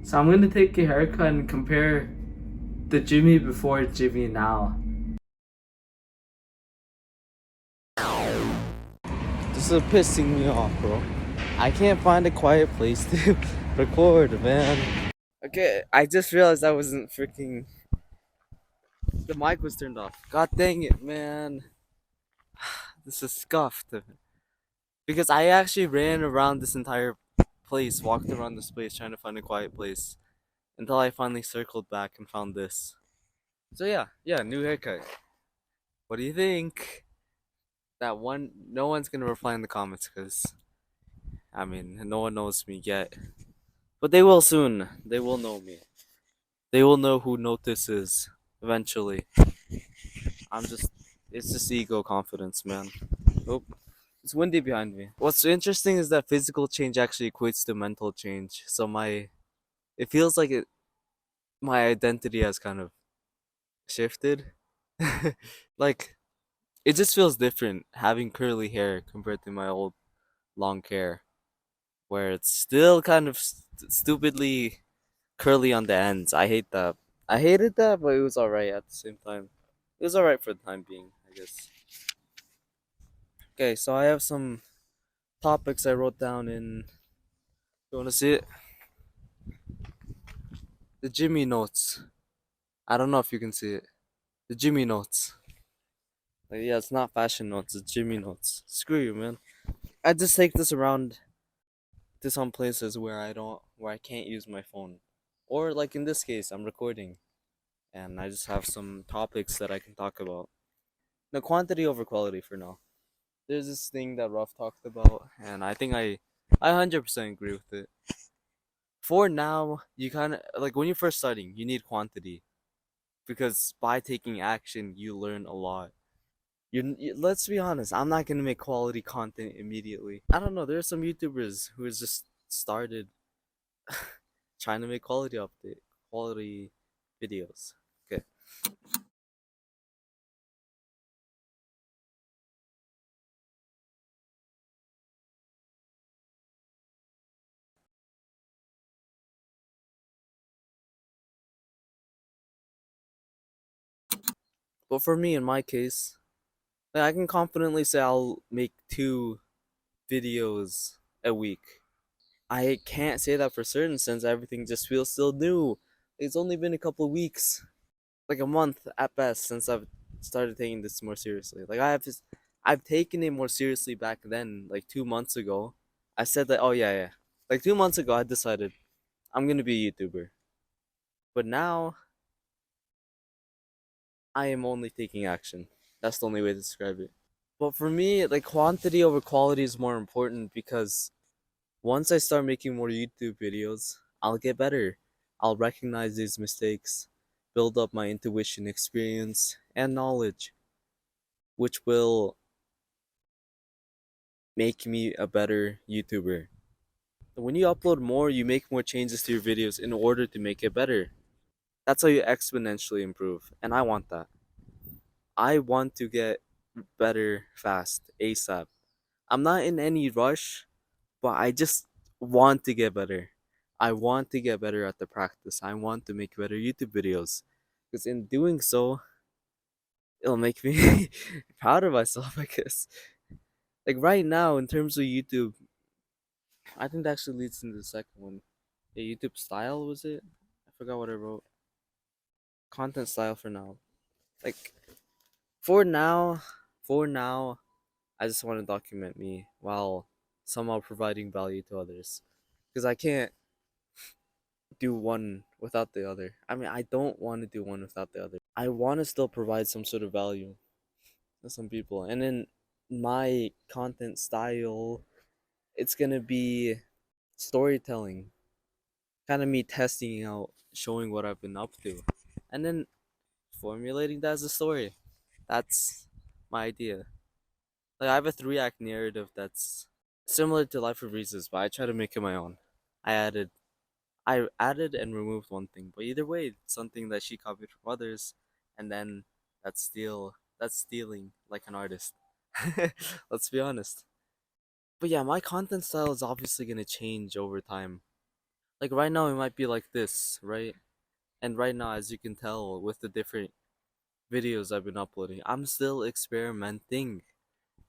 So I'm gonna take a haircut and compare the Jimmy before Jimmy now. This is pissing me off, bro. I can't find a quiet place to record, man. Okay, I just realized I wasn't freaking. The mic was turned off. God dang it, man. This is scuffed. Because I actually ran around this entire place, walked around this place trying to find a quiet place until I finally circled back and found this. So yeah, new haircut. What do you think? That one, no one's gonna reply in the comments because I mean, no one knows me yet. But they will soon. They will know me. They will know who Notice is eventually. I'm just, it's just ego confidence, man. Oh, it's windy behind me. What's interesting is that physical change actually equates to mental change. So it feels like my identity has kind of shifted. Like, it just feels different having curly hair compared to my old long hair, where it's still kind of stupidly curly on the ends. I hate that. I hated that, but it was alright at the same time. It was alright for the time being, I guess. Okay, so I have some topics I wrote down in. You want to see it? The Jimmy notes. I don't know if you can see it. The Jimmy notes. Like, yeah, it's not fashion notes. It's Jimmy notes. Screw you, man. I just take this around to some places where I can't use my phone, or like in this case, I'm recording, and I just have some topics that I can talk about. No, quantity over quality for now. There's this thing that Ruff talked about, and I think I 100% agree with it. For now, you kind of like when you're first starting, you need quantity because by taking action, you learn a lot. Let's be honest, I'm not gonna make quality content immediately. I don't know. There are some YouTubers who has just started trying to make quality videos. Okay, but for me, in my case, like, I can confidently say I'll make 2 videos a week. I can't say that for certain since everything just feels still new. It's only been a couple of weeks, like a month at best, since I've started taking this more seriously. I've taken it more seriously back then, like 2 months ago. I said that, oh yeah. Like 2 months ago, I decided I'm gonna be a YouTuber. But now, I am only taking action. That's the only way to describe it. But for me, like quantity over quality is more important because once I start making more YouTube videos, I'll get better. I'll recognize these mistakes, build up my intuition, experience, and knowledge, which will make me a better YouTuber. When you upload more, you make more changes to your videos in order to make it better. That's how you exponentially improve, and I want that. I want to get better fast, ASAP. I'm not in any rush, but I just want to get better. I want to get better at the practice. I want to make better YouTube videos. Because in doing so, it'll make me proud of myself, I guess. Like right now, in terms of YouTube, I think that actually leads into the second one. The YouTube style, was it? I forgot what I wrote. Content style for now. Like, for now, for now, I just want to document me while somehow providing value to others. Because I can't do one without the other. I mean, I don't want to do one without the other. I want to still provide some sort of value to some people. And in my content style, it's going to be storytelling, kind of me testing out, showing what I've been up to, and then formulating that as a story. That's my idea. Like, I have a 3 act narrative that's similar to Life of Reese's, but I try to make it my own. I added I added and removed one thing, but either way, it's something that she copied from others, and then that's stealing like an artist. Let's be honest. But yeah, my content style is obviously gonna change over time. Like right now it might be like this, right? And right now, as you can tell with the different videos I've been uploading, I'm still experimenting.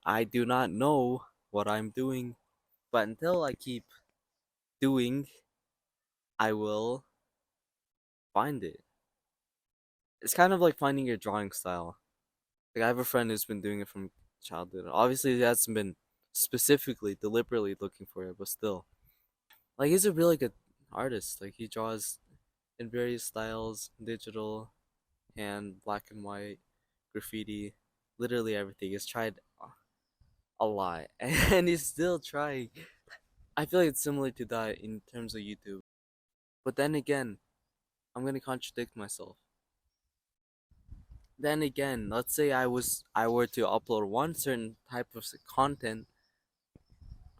I do not know what I'm doing, but until I keep doing, I will find it. It's kind of like finding your drawing style. Like I have a friend who's been doing it from childhood. Obviously, he hasn't been specifically, deliberately looking for it, but still, like he's a really good artist. Like he draws in various styles, digital, hand, black and white, graffiti, literally everything. He's tried a lot, and he's still trying. I feel like it's similar to that in terms of YouTube. But then again, I'm gonna contradict myself. Then again, let's say I were to upload one certain type of content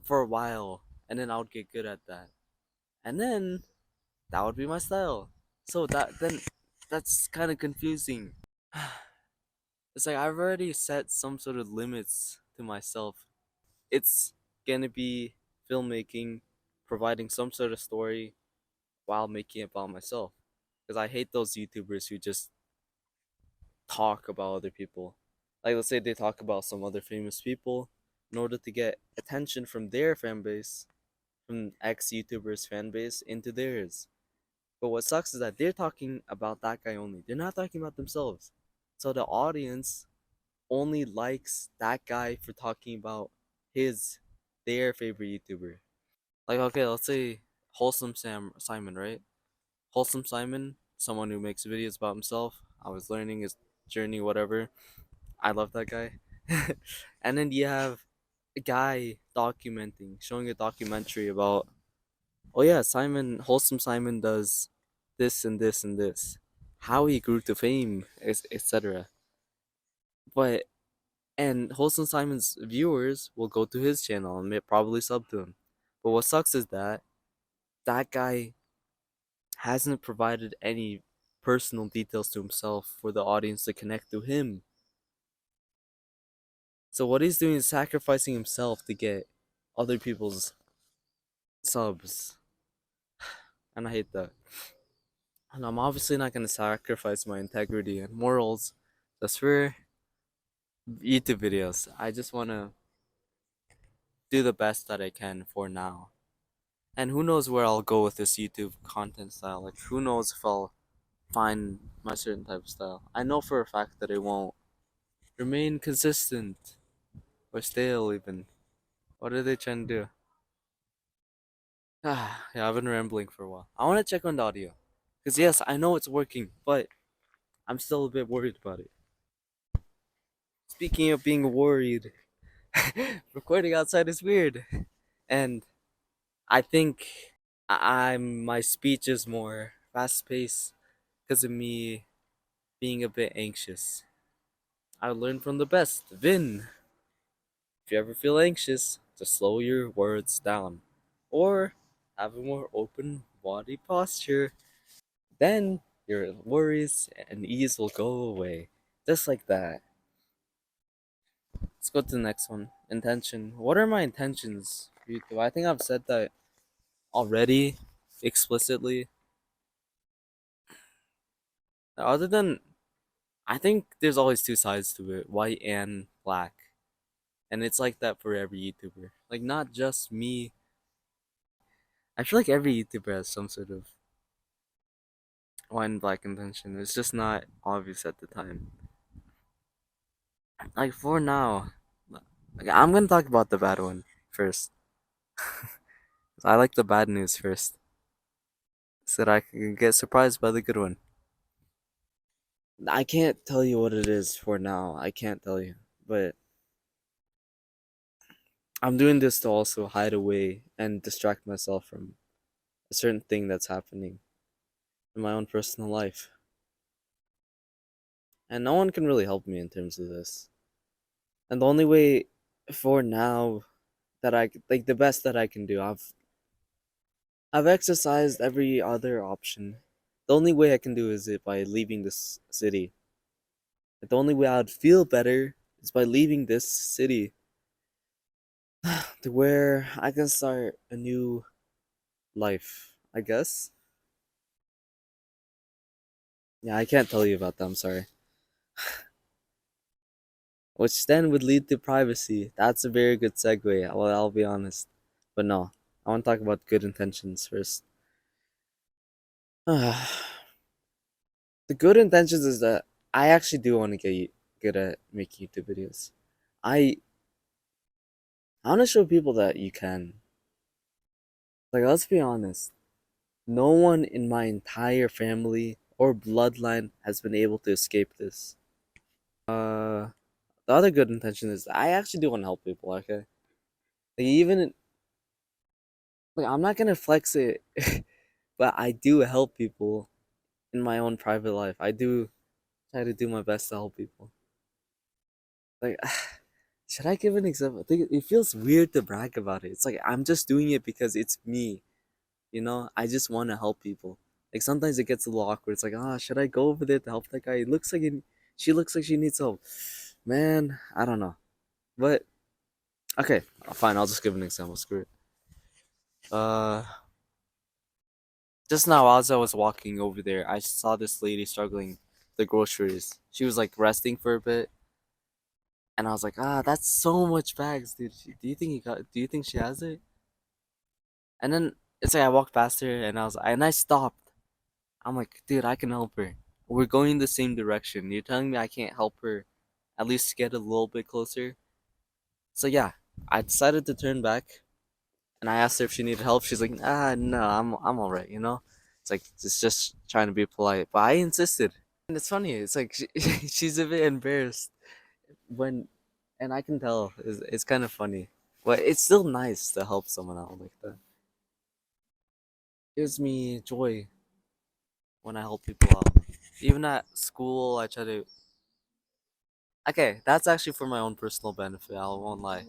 for a while, and then I would get good at that, and then that would be my style. So that's kind of confusing. It's like I've already set some sort of limits to myself. It's gonna be filmmaking, providing some sort of story while making it about myself. Because I hate those YouTubers who just talk about other people. Like, let's say they talk about some other famous people in order to get attention from their fan base, from ex YouTubers' fan base into theirs. But what sucks is that they're talking about that guy only. They're not talking about themselves. So the audience only likes that guy for talking about his their favorite YouTuber. Like okay, let's say Wholesome Simon, right? Wholesome Simon, someone who makes videos about himself. I was learning his journey, whatever. I love that guy. And then you have a guy documenting, showing a documentary about, oh yeah, Simon, Wholesome Simon does this and this and this, how he grew to fame, etc. But and Wholesome Simon's viewers will go to his channel and probably sub to him. But what sucks is that that guy hasn't provided any personal details to himself for the audience to connect to him. So what he's doing is sacrificing himself to get other people's subs. And I hate that. And I'm obviously not gonna sacrifice my integrity and morals just for YouTube videos. I just wanna do the best that I can for now. And who knows where I'll go with this YouTube content style. Like who knows if I'll find my certain type of style. I know for a fact that it won't remain consistent or stale even. What are they trying to do? Yeah, I've been rambling for a while. I want to check on the audio. Because yes, I know it's working, but I'm still a bit worried about it. Speaking of being worried, recording outside is weird. And I think I'm my speech is more fast paced because of me being a bit anxious. I learned from the best, Vin. If you ever feel anxious, just slow your words down. Or have a more open body posture. Then your worries and ease will go away. Just like that. Let's go to the next one. Intention. What are my intentions for YouTube? I think I've said that already explicitly. Other than, I think there's always two sides to it, white and black. And it's like that for every YouTuber. Like, not just me. I feel like every YouTuber has some sort of white and black intention. It's just not obvious at the time. Like, for now, like, I'm gonna talk about the bad one first. I like the bad news first, so that I can get surprised by the good one. I can't tell you what it is for now. I can't tell you, but I'm doing this to also hide away and distract myself from a certain thing that's happening in my own personal life. And no one can really help me in terms of this. And the only way for now that like the best that I can do, I've exercised every other option. The only way I can do is it by leaving this city. The only way I'd feel better is by leaving this city to where I can start a new life. I guess. Yeah, I can't tell you about that. I'm sorry. Which then would lead to privacy. That's a very good segue. Well, I'll be honest. But no, I want to talk about good intentions first. The good intentions is that I actually do want to get good at making YouTube videos. I I want to show people that you can. Like, let's be honest. No one in my entire family or bloodline has been able to escape this. The other good intention is I actually do want to help people. Okay, like even like I'm not gonna flex it, but I do help people in my own private life. I do try to do my best to help people. Like, should I give an example? I think it feels weird to brag about it. It's like I'm just doing it because it's me. You know, I just want to help people. Like sometimes it gets a little awkward. It's like, ah, should I go over there to help that guy? It looks like she looks like she needs help. Man, I don't know. But okay, fine. I'll just give an example. Screw it. Uh, just now as I was walking over there, I saw this lady struggling with the groceries. She was like resting for a bit, and I was like, ah, that's so much bags, dude. Do you think you got? Do you think she has it? And then it's like I walked past her, and I stopped. I'm like, dude, I can help her. We're going the same direction. You're telling me I can't help her at least get a little bit closer? So yeah, I decided to turn back and I asked her if she needed help. She's like, ah, no, I'm all right, you know? It's like, it's just trying to be polite. But I insisted. And it's funny, it's like she's a bit embarrassed when, and I can tell, it's kind of funny. But it's still nice to help someone out like that. It gives me joy when I help people out. Even at school, I try to. Okay, that's actually for my own personal benefit. I won't lie.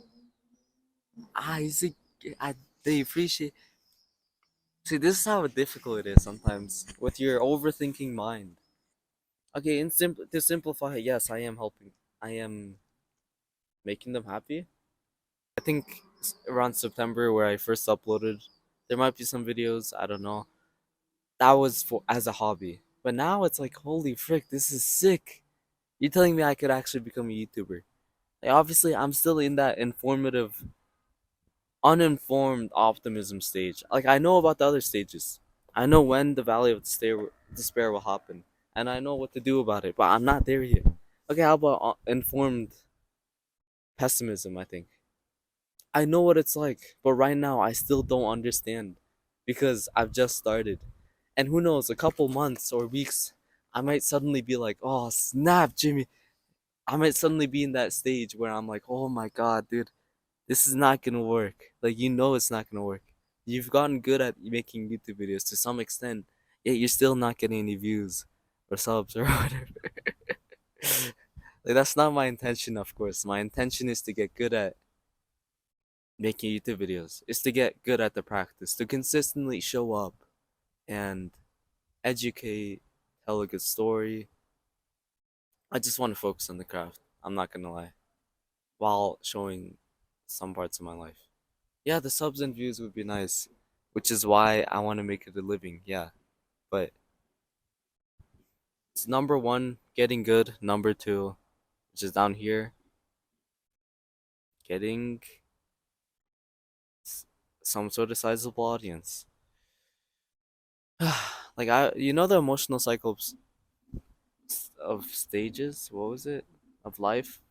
You see, I they appreciate. See, this is how difficult it is sometimes with your overthinking mind. Okay, to simplify, yes, I am helping. I am making them happy. I think around September, where I first uploaded, there might be some videos. I don't know. That was for as a hobby, but now it's like, holy frick, this is sick. You're telling me I could actually become a YouTuber? Like, obviously, I'm still in that informative uninformed optimism stage. Like I know about the other stages. I know when the valley of despair will happen, and I know what to do about it. But I'm not there yet. Okay, how about informed pessimism? I think I know what it's like, but right now I still don't understand because I've just started, and who knows? A couple months or weeks, I might suddenly be like, "Oh snap, Jimmy!" I might suddenly be in that stage where I'm like, "Oh my god, dude, this is not gonna work. Like you know it's not gonna work. You've gotten good at making YouTube videos to some extent, yet you're still not getting any views or subs or whatever. Like that's not my intention, of course. My intention is to get good at making YouTube videos. Is to get good at the practice, to consistently show up and educate, tell a good story. I just want to focus on the craft. I'm not gonna lie, while showing some parts of my life. Yeah, the subs and views would be nice, which is why I want to make it a living. Yeah, but it's number one, getting good. Number two, which is down here, getting some sort of sizable audience. Like you know, the emotional cycle of stages. What was it? Of life.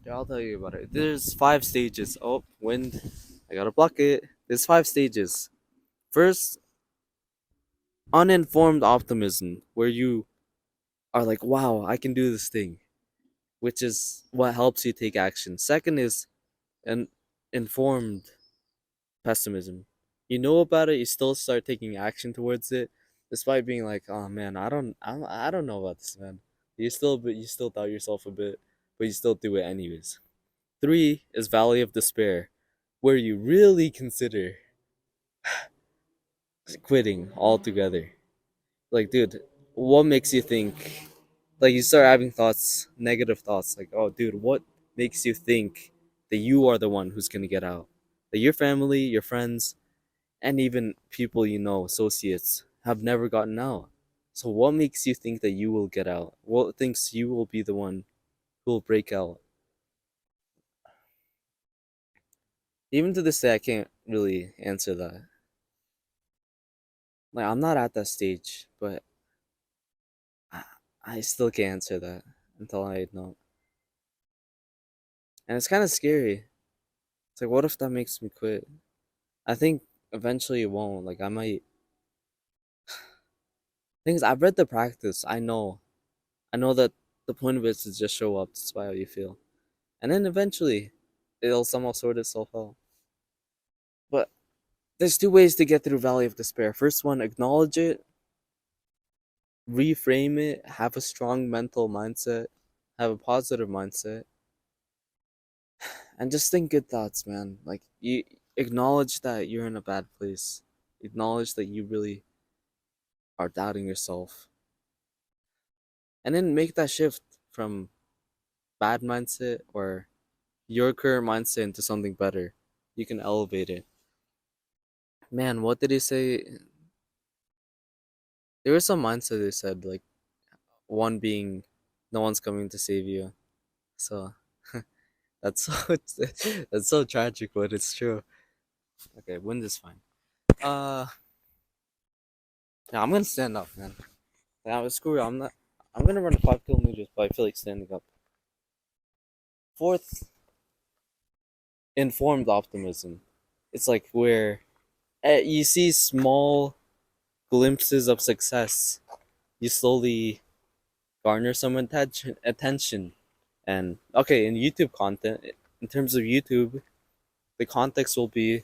Yeah, I'll tell you about it. There's 5 stages. Oh, wind. I gotta block it. There's 5 stages. First, uninformed optimism, where you are like, wow, I can do this thing, which is what helps you take action. Second is an informed pessimism. You know about it, you still start taking action towards it, despite being like, oh man, I don't know about this, man. You still doubt yourself a bit, but you still do it anyways. Three is Valley of Despair, where you really consider quitting altogether. Like, dude, what makes you think? Like, you start having thoughts, negative thoughts, like, oh, dude, what makes you think that you are the one who's gonna get out? That your family, your friends, And even people you know, associates, have never gotten out. So what makes you think that you will get out? What thinks you will be the one who will break out? Even to this day, I can't really answer that. Like, I'm not at that stage, but I, I still can't answer that until I know. And it's kind of scary. It's like, what if that makes me quit? I think eventually it won't. Like, I might. Things I've read the practice. I know that the point of it is to just show up despite how you feel, and then eventually, it'll somehow sort itself out. But there's two ways to get through Valley of Despair. First one, acknowledge it, reframe it, have a strong mental mindset, have a positive mindset, and just think good thoughts, man. Like, you acknowledge that you're in a bad place. Acknowledge that you really are doubting yourself. And then make that shift from bad mindset or your current mindset into something better. You can elevate it. Man, what did he say? There was some mindset they said, like, one being no one's coming to save you. So that's so that's so tragic, but it's true. Okay, wind is fine. Uh yeah, I'm gonna stand up, man. Yeah, screw it. I'm gonna run 5 kilometers, but I feel like standing up. Fourth, informed optimism. It's like where you see small glimpses of success. You slowly garner some attention. And okay, in YouTube content, in terms of YouTube, the context will be,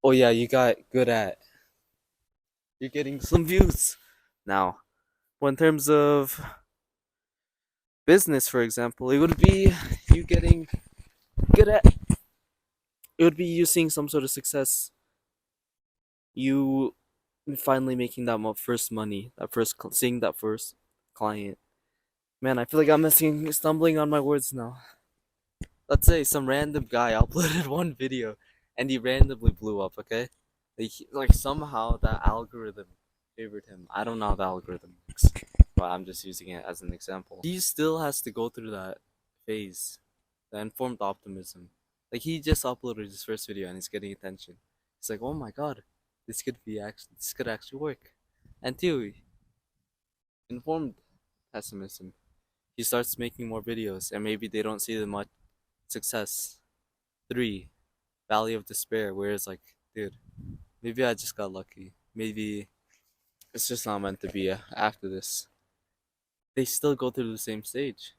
oh yeah, you got good at, you're getting some views now. Well, in terms of business, for example, it would be you getting good at, it would be you seeing some sort of success, you finally making that first money, that seeing that first client. Man, I feel like I'm stumbling on my words now. Let's say some random guy uploaded one video and he randomly blew up, okay? Like somehow that algorithm favored him. I don't know how the algorithm works, but I'm just using it as an example. He still has to go through that phase, the informed optimism. Like he just uploaded his first video and he's getting attention. He's like, oh my god, this could actually work. And two, informed pessimism. He starts making more videos and maybe they don't see the much success. Three, Valley of Despair, where it's like, dude, maybe I just got lucky. Maybe it's just not meant to be after this. They still go through the same stage.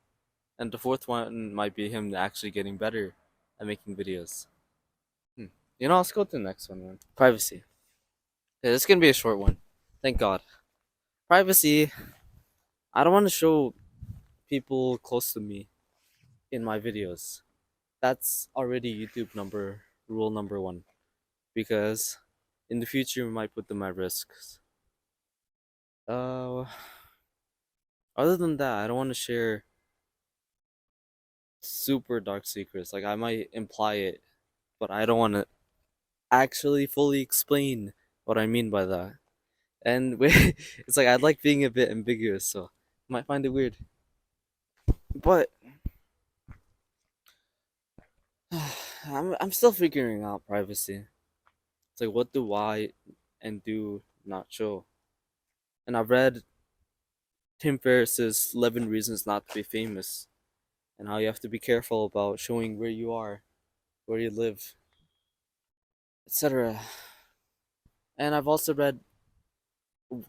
And the fourth one might be him actually getting better at making videos. Hmm. You know, let's go to the next one, man. Privacy. Yeah, this can be a short one. Thank God. Privacy. I don't want to show people close to me in my videos. That's already YouTube rule number one. Because in the future, we might put them at risks. Uh, Other than that, I don't want to share super dark secrets. Like I might imply it, but I don't want to actually fully explain what I mean by that. And it's like I'd like being a bit ambiguous, so you might find it weird. But I'm still figuring out privacy. It's like what do I and do not show. And I've read Tim Ferriss's 11 Reasons Not to Be Famous and how you have to be careful about showing where you are, where you live, etc. And I've also read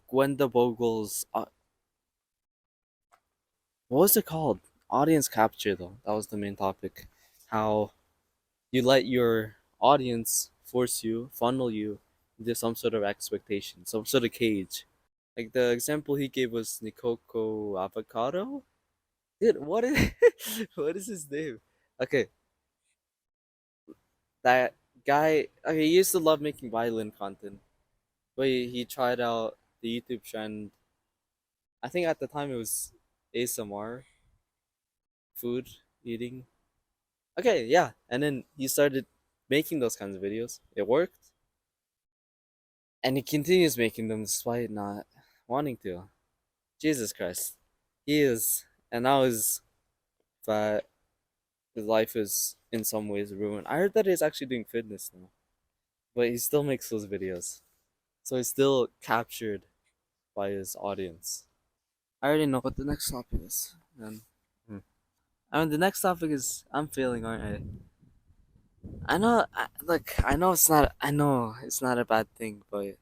Gwenda Bogle's what was it called? Audience capture, though. That was the main topic. How you let your audience funnel you into some sort of expectation, some sort of cage. Like the example he gave was Nikoko Avocado. Dude, what is what is his name? Okay, that guy. Okay, he used to love making violin content, but he tried out the YouTube trend. I think at the time it was ASMR, food eating. Okay, yeah, and then he started making those kinds of videos. It worked, And he continues making them despite not wanting to. Jesus Christ. He is, and now his life is in some ways ruined. I heard that he's actually doing fitness now, but he still makes those videos. So he's still captured by his audience. I already know what the next topic is. And the next topic is I'm failing, aren't I? I know it's not. I know it's not a bad thing, but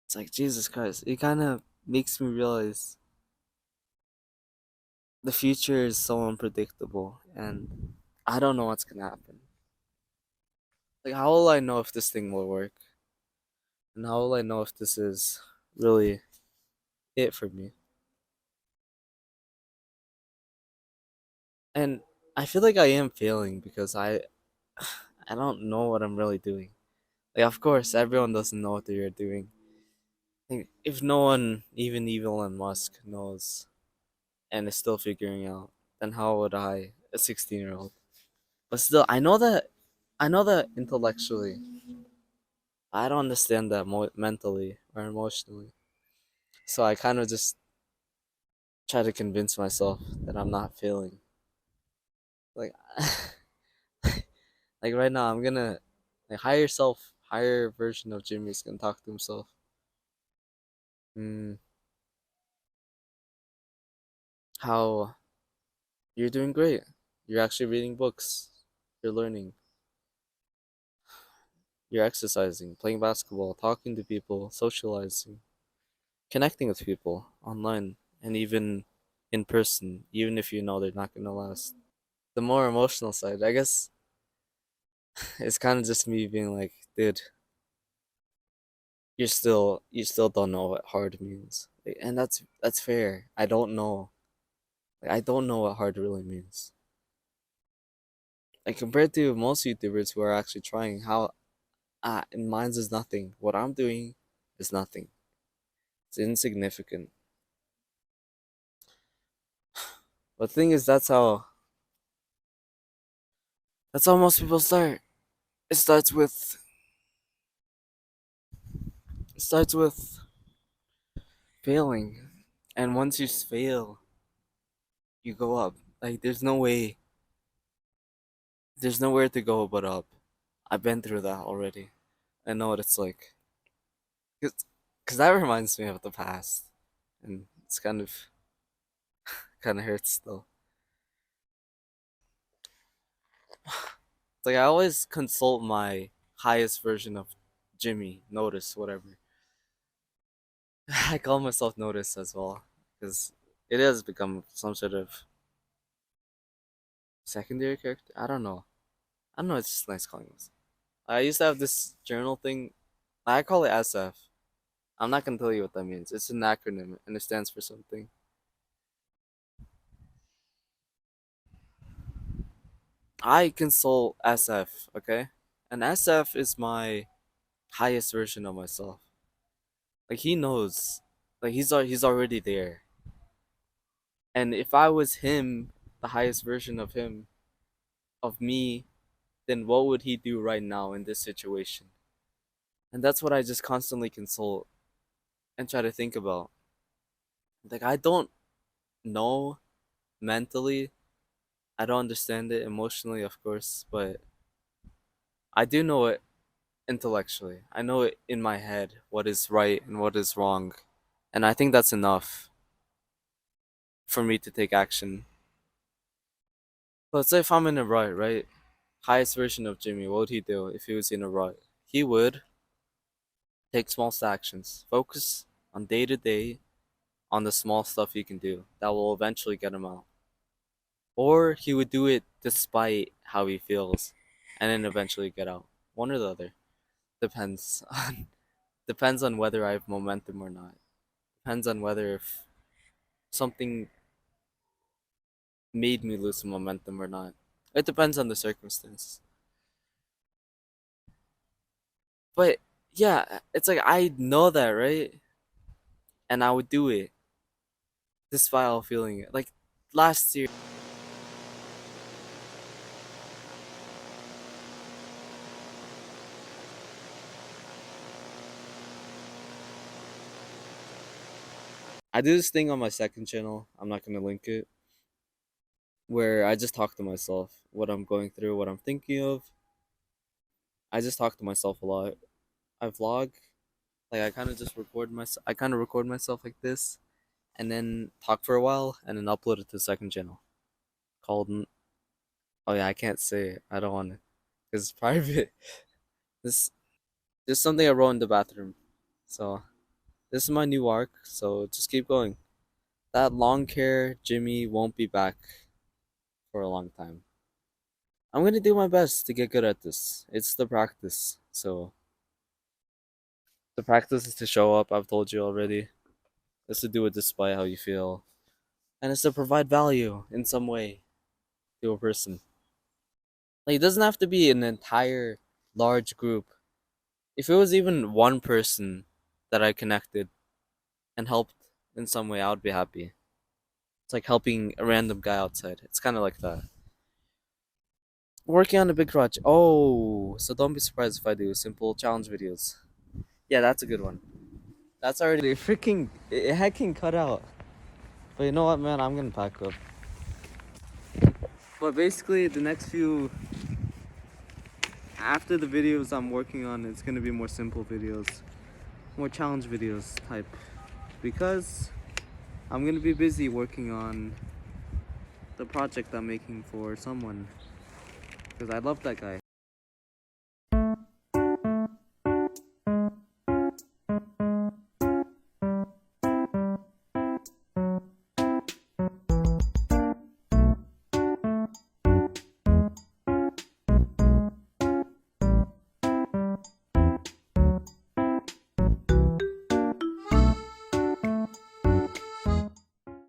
it's like Jesus Christ. It kind of makes me realize the future is so unpredictable, and I don't know what's gonna happen. Like, how will I know if this thing will work? And how will I know if this is really it for me? And I feel like I am failing because I don't know what I'm really doing. Like, of course, everyone doesn't know what they're doing. Like, if no one, even Elon Musk, knows and is still figuring out, then how would I, a 16-year-old? But still, I know that intellectually, I don't understand that mentally or emotionally. So I kind of just try to convince myself that I'm not failing. Like, like right now, I'm gonna like higher version of Jimmy is gonna talk to himself. Hmm, how you're doing great. You're actually reading books. You're learning. You're exercising, playing basketball, talking to people, socializing, connecting with people online, and even in person, even if you know they're not gonna last. The more emotional side, I guess, it's kind of just me being like, dude, you still don't know what hard means, and that's fair. I don't know. Like, I don't know what hard really means. Like, compared to most YouTubers who are actually trying, how and mine's is nothing. What I'm doing is nothing. It's insignificant. But the thing is, that's how most people start. It starts with it starts with failing, and once you fail, you go up. Like, there's nowhere to go but up. I've been through that already. I know what it's like. Cause that reminds me of the past, and it's kind of hurts still. It's like I always consult my highest version of Jimmy, Notice, whatever. I call myself Notice as well, because it has become some sort of secondary character. I don't know. I don't know. It's just nice calling myself. I used to have this journal thing. I call it SF. I'm not gonna tell you what that means. It's an acronym and it stands for something. I consult SF, okay? And SF is my highest version of myself. Like, he knows. Like, he's already there. And if I was him, the highest version of him, of me, then what would he do right now in this situation? And that's what I just constantly consult and try to think about. Like, I don't know mentally. I don't understand it emotionally, of course, but I do know it intellectually. I know it in my head what is right and what is wrong. And I think that's enough for me to take action. Let's say if I'm in a rut, right? Highest version of Jimmy, what would he do if he was in a rut? He would take small actions, focus on day to day on the small stuff he can do that will eventually get him out. Or he would do it despite how he feels and then eventually get out. One or the other. Depends on depends on whether I have momentum or not. Depends on whether if something made me lose some momentum or not. It depends on the circumstance. But yeah, it's like I know that, right? And I would do it despite all feeling it. Like last year, I do this thing on my second channel. I'm not gonna link it. Where I just talk to myself, what I'm going through, what I'm thinking of. I just talk to myself a lot. I vlog, like I kind of just record myself. I kind of record myself like this, and then talk for a while, and then upload it to the second channel. Called. Oh yeah, I can't say it. I don't want to, cause it's private. This is something I wrote in the bathroom. So this is my new arc. So just keep going. That long hair Jimmy won't be back for a long time. I'm gonna do my best to get good at this. It's the practice. So the practice is to show up. I've told you already. It's to do it despite how you feel, and it's to provide value in some way to a person. Like it doesn't have to be an entire large group. If it was even one person that I connected and helped in some way, I would be happy. It's like helping a random guy outside. It's kind of like that. Working on a big project. Oh, so don't be surprised if I do simple challenge videos. Yeah, that's a good one. That's already freaking it hecking cut out. But you know what, man? I'm gonna pack up. But basically, the next few after the videos I'm working on, it's gonna be more simple videos, more challenge videos type, because I'm gonna be busy working on the project I'm making for someone, because I love that guy.